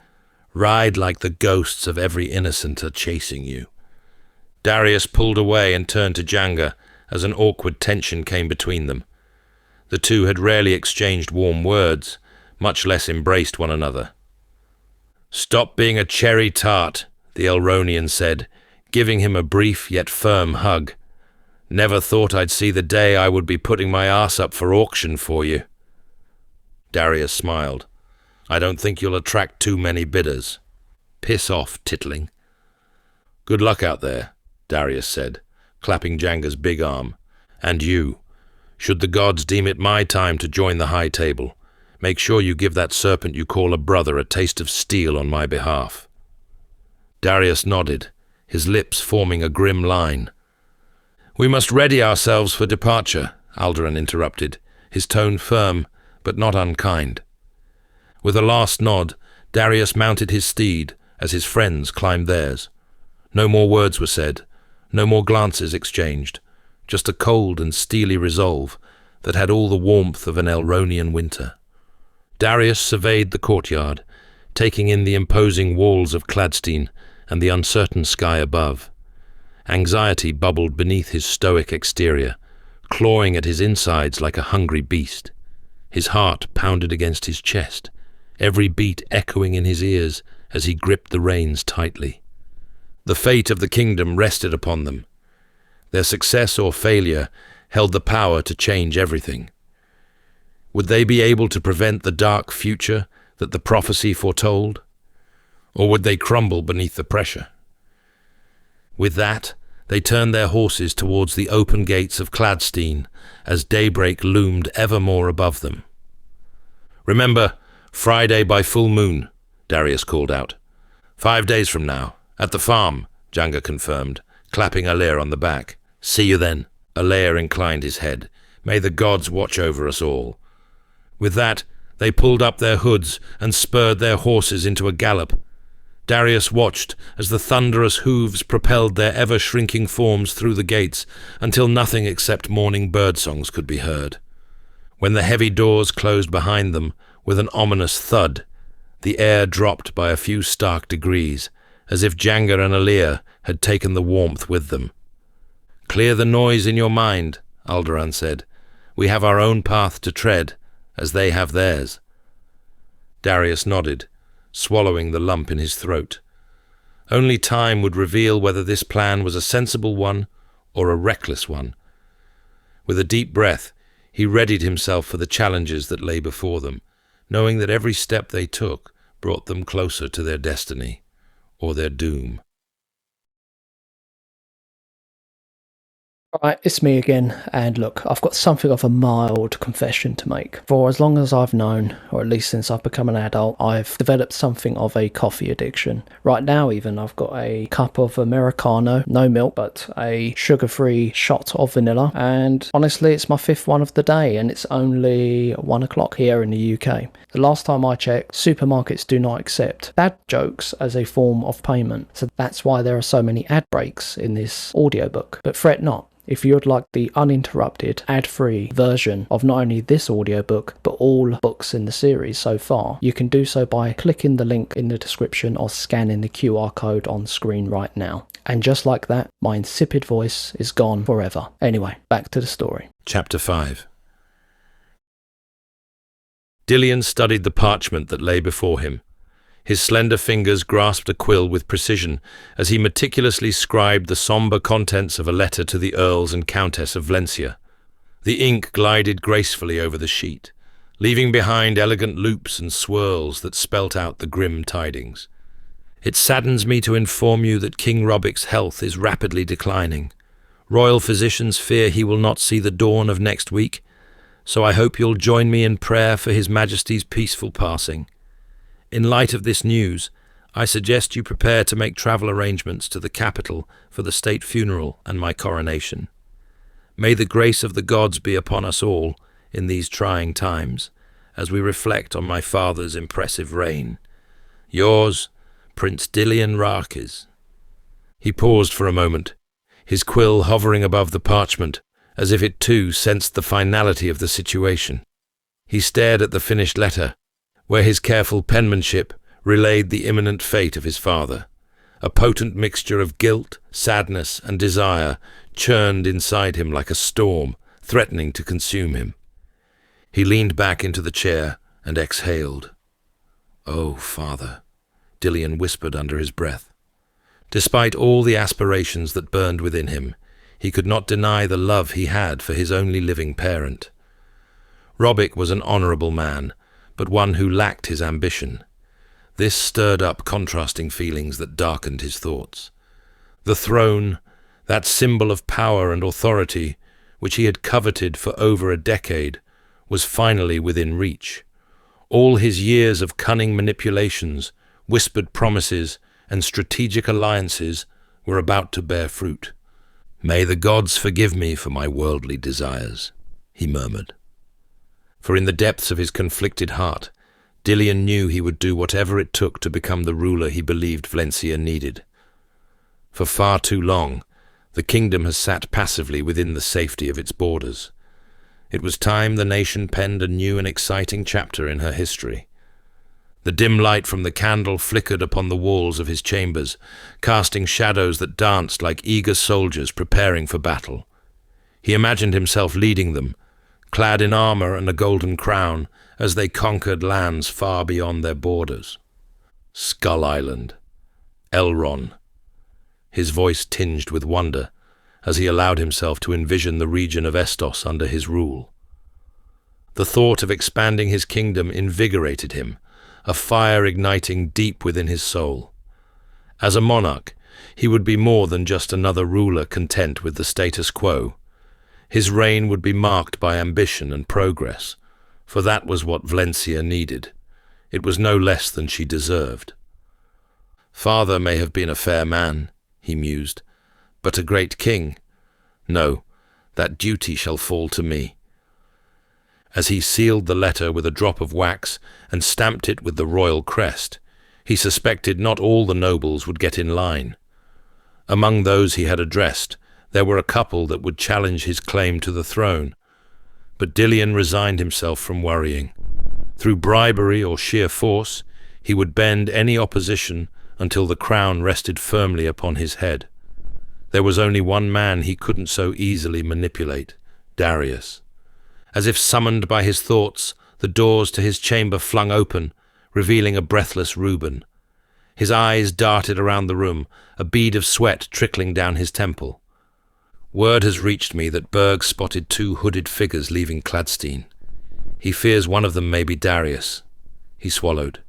"Ride like the ghosts of every innocent are chasing you." Darius pulled away and turned to Janga as an awkward tension came between them. The two had rarely exchanged warm words, much less embraced one another. "Stop being a cherry tart," the Elronian said, giving him a brief yet firm hug. "Never thought I'd see the day I would be putting my arse up for auction for you." Darius smiled. "I don't think you'll attract too many bidders." "Piss off, titling." "Good luck out there," Darius said, clapping Janga's big arm. "And you, should the gods deem it my time to join the High Table, make sure you give that serpent you call a brother a taste of steel on my behalf." Darius nodded, his lips forming a grim line. "We must ready ourselves for departure," Alderan interrupted, his tone firm but not unkind. With a last nod, Darius mounted his steed as his friends climbed theirs. No more words were said, no more glances exchanged, just a cold and steely resolve that had all the warmth of an Elronian winter. Darius surveyed the courtyard, taking in the imposing walls of Cladstein and the uncertain sky above. Anxiety bubbled beneath his stoic exterior, clawing at his insides like a hungry beast. His heart pounded against his chest, every beat echoing in his ears as he gripped the reins tightly. The fate of the kingdom rested upon them. Their success or failure held the power to change everything. Would they be able to prevent the dark future that the prophecy foretold? Or would they crumble beneath the pressure? With that, they turned their horses towards the open gates of Cladstein as daybreak loomed ever more above them. "Remember, Friday by full moon," Darius called out. 5 days from now, at the farm," Janga confirmed, clapping Alir on the back. "See you then." Alir inclined his head. "May the gods watch over us all." With that, they pulled up their hoods and spurred their horses into a gallop. Darius watched as the thunderous hooves propelled their ever-shrinking forms through the gates until nothing except morning birdsongs could be heard. When the heavy doors closed behind them with an ominous thud, the air dropped by a few stark degrees, as if Janga and Alir had taken the warmth with them. "Clear the noise in your mind," Alderan said. "We have our own path to tread, as they have theirs." Darius nodded, swallowing the lump in his throat. Only time would reveal whether this plan was a sensible one or a reckless one. With a deep breath, he readied himself for the challenges that lay before them, knowing that every step they took brought them closer to their destiny or their doom. Right, it's me again, and look, I've got something of a mild confession to make. For as long as I've known, or at least since I've become an adult, I've developed something of a coffee addiction. Right now even, I've got a cup of Americano, no milk, but a sugar-free shot of vanilla, and honestly, it's my 5th one of the day, and it's only 1 o'clock here in the UK. The last time I checked, supermarkets do not accept dad jokes as a form of payment, so that's why there are so many ad breaks in this audiobook. But fret not. If you'd like the uninterrupted, ad-free version of not only this audiobook, but all books in the series so far, you can do so by clicking the link in the description or scanning the QR code on screen right now. And just like that, my insipid voice is gone forever. Anyway, back to the story. Chapter 5. Dillian studied the parchment that lay before him. His slender fingers grasped a quill with precision as he meticulously scribed the sombre contents of a letter to the Earls and Countess of Vlencia. The ink glided gracefully over the sheet, leaving behind elegant loops and swirls that spelt out the grim tidings. It saddens me to inform you that King Robic's health is rapidly declining. Royal physicians fear he will not see the dawn of next week, so I hope you'll join me in prayer for His Majesty's peaceful passing. In light of this news, I suggest you prepare to make travel arrangements to the capital for the state funeral and my coronation. May the grace of the gods be upon us all in these trying times, as we reflect on my father's impressive reign. Yours, Prince Dillian Rakes. He paused for a moment, his quill hovering above the parchment, as if it too sensed the finality of the situation. He stared at the finished letter, where his careful penmanship relayed the imminent fate of his father. A potent mixture of guilt, sadness, and desire churned inside him like a storm, threatening to consume him. He leaned back into the chair and exhaled. "Oh, Father," Dillian whispered under his breath. Despite all the aspirations that burned within him, he could not deny the love he had for his only living parent. Robic was an honourable man, but one who lacked his ambition. This stirred up contrasting feelings that darkened his thoughts. The throne, that symbol of power and authority, which he had coveted for over a decade, was finally within reach. All his years of cunning manipulations, whispered promises, and strategic alliances were about to bear fruit. "May the gods forgive me for my worldly desires," he murmured. For in the depths of his conflicted heart, Dillian knew he would do whatever it took to become the ruler he believed Vlencia needed. For far too long, the kingdom has sat passively within the safety of its borders. It was time the nation penned a new and exciting chapter in her history. The dim light from the candle flickered upon the walls of his chambers, casting shadows that danced like eager soldiers preparing for battle. He imagined himself leading them, clad in armor and a golden crown, as they conquered lands far beyond their borders. Skull Island, Elrond. His voice tinged with wonder as he allowed himself to envision the region of Estos under his rule. The thought of expanding his kingdom invigorated him, a fire igniting deep within his soul. As a monarch, he would be more than just another ruler content with the status quo. His reign would be marked by ambition and progress, for that was what Vlencia needed. It was no less than she deserved. "Father may have been a fair man," he mused, "but a great king? No, that duty shall fall to me." As he sealed the letter with a drop of wax and stamped it with the royal crest, he suspected not all the nobles would get in line. Among those he had addressed, there were a couple that would challenge his claim to the throne, but Dillian resigned himself from worrying. Through bribery or sheer force, he would bend any opposition until the crown rested firmly upon his head. There was only one man he couldn't so easily manipulate, Darius. As if summoned by his thoughts, the doors to his chamber flung open, revealing a breathless Reuben. His eyes darted around the room, a bead of sweat trickling down his temple. Word has reached me that Berg spotted 2 hooded figures leaving Cladstein. He fears one of them may be Darius. He swallowed.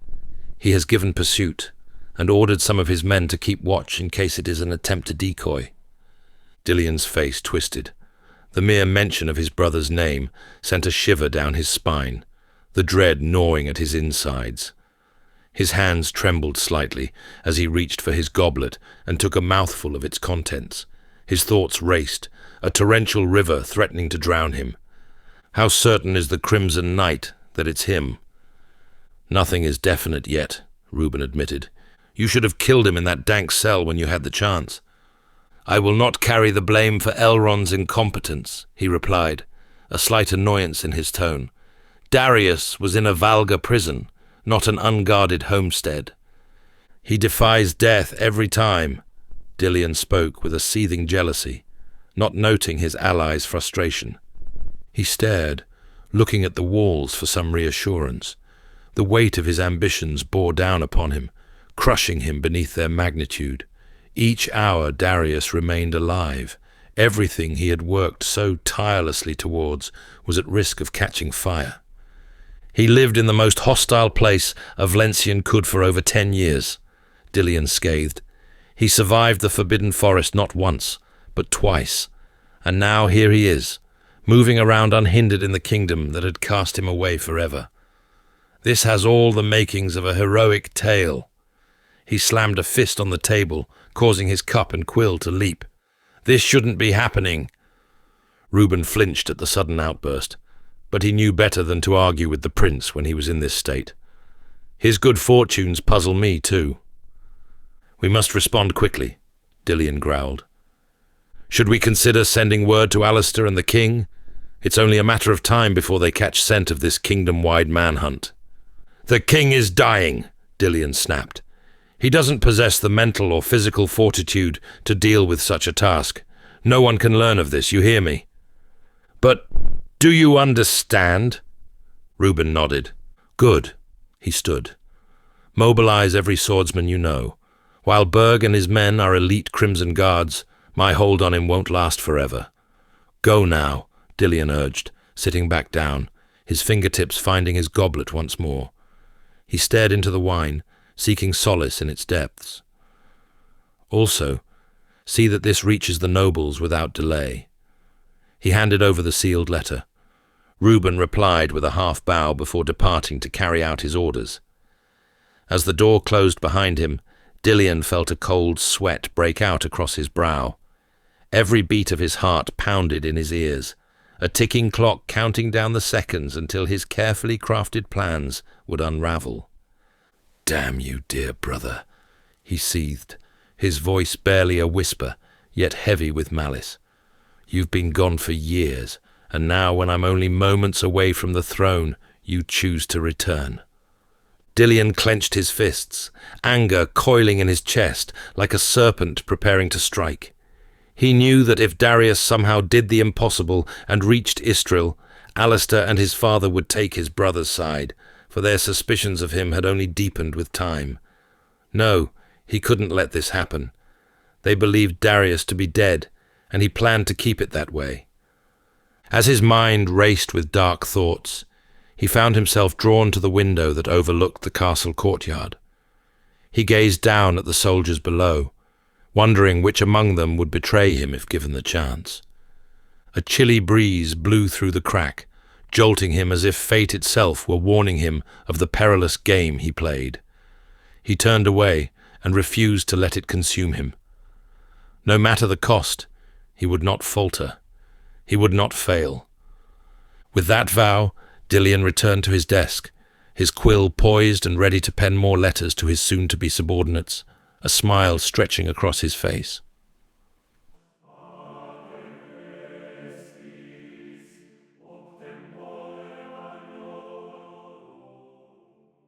He has given pursuit, and ordered some of his men to keep watch in case it is an attempt to decoy. Dillian's face twisted. The mere mention of his brother's name sent a shiver down his spine, the dread gnawing at his insides. His hands trembled slightly as he reached for his goblet and took a mouthful of its contents. His thoughts raced, a torrential river threatening to drown him. How certain is the Crimson Knight that it's him? Nothing is definite yet, Reuben admitted. You should have killed him in that dank cell when you had the chance. I will not carry the blame for Elrond's incompetence, he replied, a slight annoyance in his tone. Darius was in a Valga prison, not an unguarded homestead. He defies death every time, Dillian spoke with a seething jealousy, not noting his ally's frustration. He stared, looking at the walls for some reassurance. The weight of his ambitions bore down upon him, crushing him beneath their magnitude. Each hour Darius remained alive. Everything he had worked so tirelessly towards was at risk of catching fire. He lived in the most hostile place a Vlencian could for over 10 years, Dillian scathed. He survived the Forbidden Forest not once, but twice, and now here he is, moving around unhindered in the kingdom that had cast him away forever. This has all the makings of a heroic tale. He slammed a fist on the table, causing his cup and quill to leap. This shouldn't be happening. Reuben flinched at the sudden outburst, but he knew better than to argue with the prince when he was in this state. His good fortunes puzzle me too. We must respond quickly, Dillian growled. Should we consider sending word to Alistair and the king? It's only a matter of time before they catch scent of this kingdom-wide manhunt. The king is dying, Dillian snapped. He doesn't possess the mental or physical fortitude to deal with such a task. No one can learn of this, you hear me? But do you understand? Reuben nodded. Good. He stood. Mobilize every swordsman you know. While Berg and his men are elite Crimson Guards, my hold on him won't last forever. Go now, Dillian urged, sitting back down, his fingertips finding his goblet once more. He stared into the wine, seeking solace in its depths. Also, see that this reaches the nobles without delay. He handed over the sealed letter. Reuben replied with a half bow before departing to carry out his orders. As the door closed behind him, Dillian felt a cold sweat break out across his brow. Every beat of his heart pounded in his ears, a ticking clock counting down the seconds until his carefully crafted plans would unravel. Damn you, dear brother, he seethed, his voice barely a whisper, yet heavy with malice. You've been gone for years, and now when I'm only moments away from the throne, you choose to return. Dillian clenched his fists, anger coiling in his chest like a serpent preparing to strike. He knew that if Darius somehow did the impossible and reached Istril, Alistair and his father would take his brother's side, for their suspicions of him had only deepened with time. No, he couldn't let this happen. They believed Darius to be dead, and he planned to keep it that way. As his mind raced with dark thoughts, he found himself drawn to the window that overlooked the castle courtyard. He gazed down at the soldiers below, wondering which among them would betray him if given the chance. A chilly breeze blew through the crack, jolting him as if fate itself were warning him of the perilous game he played. He turned away and refused to let it consume him. No matter the cost, he would not falter. He would not fail. With that vow, Dillian returned to his desk, his quill poised and ready to pen more letters to his soon-to-be subordinates, a smile stretching across his face.